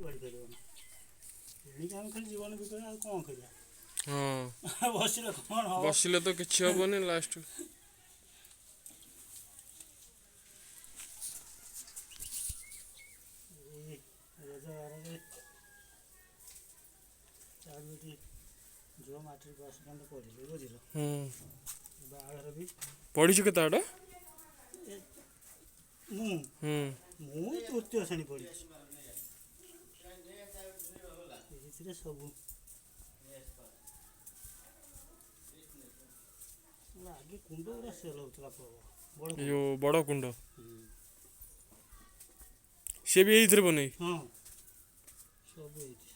ବଢ଼ିପାରିବନି। ଏଣିକି ଆମେ ଖାଲି ଜୀବନ ବିକଳ ଆଉ କ'ଣ କରିବା। ହଁ ବସିଲେ କ'ଣ ହବ? ବସିଲେ ତ କିଛି ହବନି ଲାଷ୍ଟ। ଏଇ ରୋଜଗାରରେ ଚାରୋଟି ଝିଅ ମାଟ୍ରିକ ପାସ୍ ପର୍ଯ୍ୟନ୍ତ ପଢ଼ିଲେ ବୁଝିଲ। ବାହାଘର ବି ପଢ଼ିଛୁ କେତେ ଆଡ଼? ମୁଁ ମୁଁ ତୃତୀୟ ଶ୍ରେଣୀ ପଢ଼ିଛି। ଏଥିରେ ସବୁ ଆଗେ କୁଣ୍ଡ ଗୁଡ଼ା ସେଲ୍ ହେଉଥିଲା ପ୍ରବଳ। ଏ ଯେଉଁ ବଡ଼ କୁଣ୍ଡ ସିଏ ବି ଏଇଥିରେ ବନେଇ। ହଁ ସବୁ ହେଇଛି।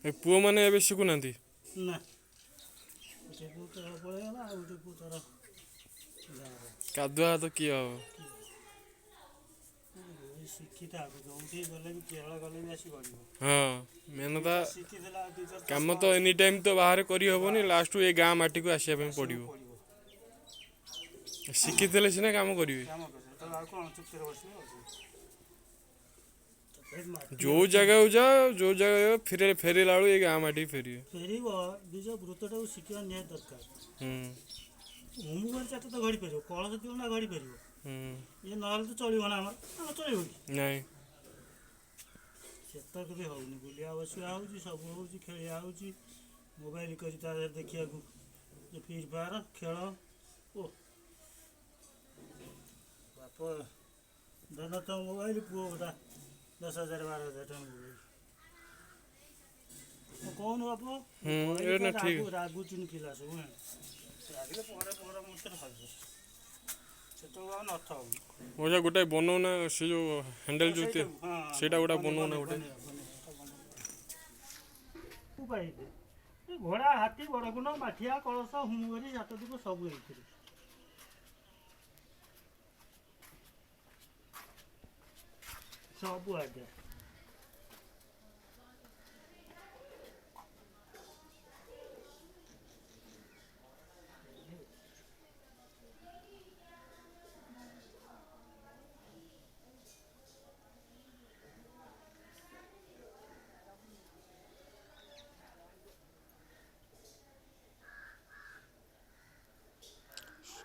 ଏ ପୁଅମାନେ ଏବେ ଶିଖୁନାହାନ୍ତି? ନା ଗୋଟେ ପୁଅ ତାର ପଳେଇଗଲା ଆଉ ଗୋଟେ ପୁଅ ତାର ଗାଁରେ କାଦୁଆ ତ କିଏ ହବ? ଶିକ୍ଷିତ ଆଗ ଯୋଉଠି ଗଲେ ବି କେରଳ ଗଲେ ବି ଆସି କରିବ। ହଁ ମେନ୍ ତ ଶିଖିଥିଲା କାମ ତ ଏନି ଟାଇମ୍ ତ ବାହାରେ କରିହେବନି, ଲାଷ୍ଟକୁ ଏ ଗାଁ ମାଟିକୁ ଆସିବା ପାଇଁ ପଡ଼ିବ। ଶିଖିଥିଲେ ସିନା କାମ କରିବେ। କାମ କରିବ ତ ଆଉ କ'ଣ ଚୁପଚାପ ବସିବ। ଯେଉଁ ଜାଗାକୁ ଯାଅ ଯେଉଁ ଜାଗାକୁ ଫେରିଲା ବେଳକୁ ଏ ଗାଁ ମାଟିକି ଫେରିବେ। ଫେରିବ ନିଜ ବୃତ୍ତଟାକୁ ଶିଖିବା ନିହାତି ଦରକାର। ହୋମଗାର୍ଡ଼ ଚାଟ ତ ଘଡ଼ି ପାରିବ, କଳସ ତିଉଣା ଘଡ଼ି ପାରିବ, ଇଏ ନହେଲେ ତ ଚଳିବ ନା। ଆମର ଚଳିବ କି? ନାଇଁ ସେତକ ବି ହେଉନି। ବୁଲିବା ବସିବା ହେଉଛି, ସବୁ ହେଉଛି, ଖେଳିବା ହେଉଛି। ମୋବାଇଲ କରି ତା ଦେହରେ ଦେଖିବାକୁ ଫ୍ରି ଫାୟାର ଖେଳ। ଓ ବାପ ଧନ ତ ମୋବାଇଲ, ପୁଅ ଗୋଟା 10,000 12,000 ଟଙ୍କା ମୋବାଇଲ। କହୁନୁ ବାପ ରାଗୁଚୁନି ପିଲା ସବୁ। ରାଗିଲେ ପହଁରା ମୁହୂର୍ତ୍ତରେ ଖାଇବ। ସେତେବେଳେ ଆଉ ନଥାଉ। ମଜା ଗୋଟାଏ ବନଉନା, ସେ ଯେଉଁ ହ୍ୟାଣ୍ଡେଲ ଯେଉଁ ସେଇଟା ଗୋଟା ବନଉନା ଗୋଟେ। ଘୋଡ଼ା, ହାତୀ, ବଡ଼କୁଣ୍ଡ, ମାଠିଆ, କଳସ, ହୁମୁଗରି, ସାତଦିଗ ସବୁ ହେଇଥିରେ। ସବୁ ଆଜ୍ଞା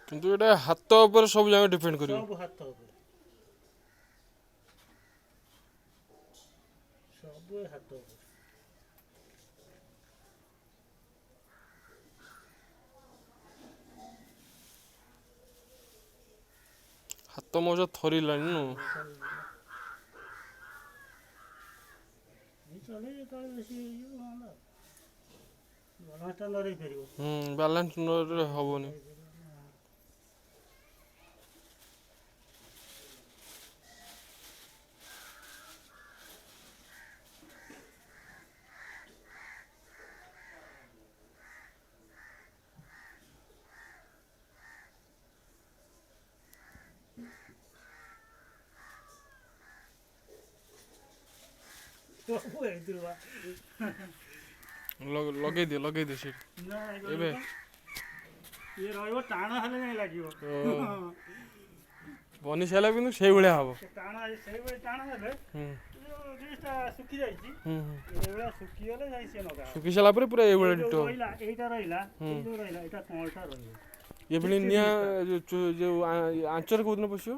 କିନ୍ତୁ ଏଇଟା ହାତ ଉପରେ ସବୁ ଜାଗା ଡିପେଣ୍ଡ କରିବ। ସବୁ ହାତ ଉପରେ, ସବୁ ହାତ ଉପରେ। ହାତ ମଜା ଥରିଲାଣି ନୁ। ଚଲେଇ ଯେତେବେଳେ ବେଶୀ ହେଇଯିବ ନହେଲେ ବାଲାନ୍ସଟା ଲଢ଼େଇ ପାରିବ। ବାଲାନ୍ସ ନରେ ହବନି। ସବୁ ହେଇଥିରୁ ବା ଲଗେଇଦିଅ ସେଠି। ଏବେ ଇଏ ରହିବ, ଟାଣ ହେଲେ ଯାଇ ଲାଗିବ। ବନି ସାରିଲା କିନ୍ତୁ ସେଇଭଳିଆ ହବ। ଟାଣ ସେଇଭଳି ଟାଣ ହେଲେ ଜିନିଷଟା ଶୁଖି ଯାଇଛି, ଏଇଭଳିଆ ଶୁଖିଗଲେ ଯାଇ ସିଏ ଲଗା ହବ। ଶୁଖି ସାରିଲା ପରେ ପୁରା ଏଇଭଳିଆ ରହିଲା, ଏଇଟା ରହିଲା, ଏଇ ଯେଉଁ ରହିଲା, ଏଇଟା କଅଁଳଟା ରହିବ। ଏଭଳି ନିଆଁ ଯେଉଁ ଆଞ୍ଚରେ କେଉଁଦିନ ପଶିବ?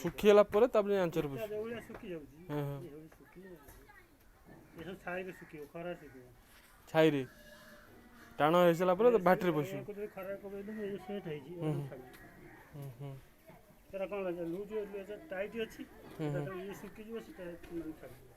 ଶୁଖିଗଲା ପରେ ତାପରେ ଆଞ୍ଚରେ ପଶିବ। ଯେଉଁଭଳିଆ ଶୁଖି ଯାଉଛି, ଏସବୁ ଛାଇରେ ଶୁଖିବ, ଖରା ଶୁଖିବ। ଛାଇରେ ଟାଣ ହେଇସାରିଲା ପରେ ଭାଟିରେ ପଶିବ। ଖରା ପକେଇଦେବୁ, ଏଇ ସେଟ୍ ହେଇଛି। ସେଟା କ'ଣ ଲୁଜ୍ ଟାଇଟ୍ ଅଛି, ଇଏ ଶୁଖିଯିବ, ସେଟା ଛାଡ଼ିଯିବ।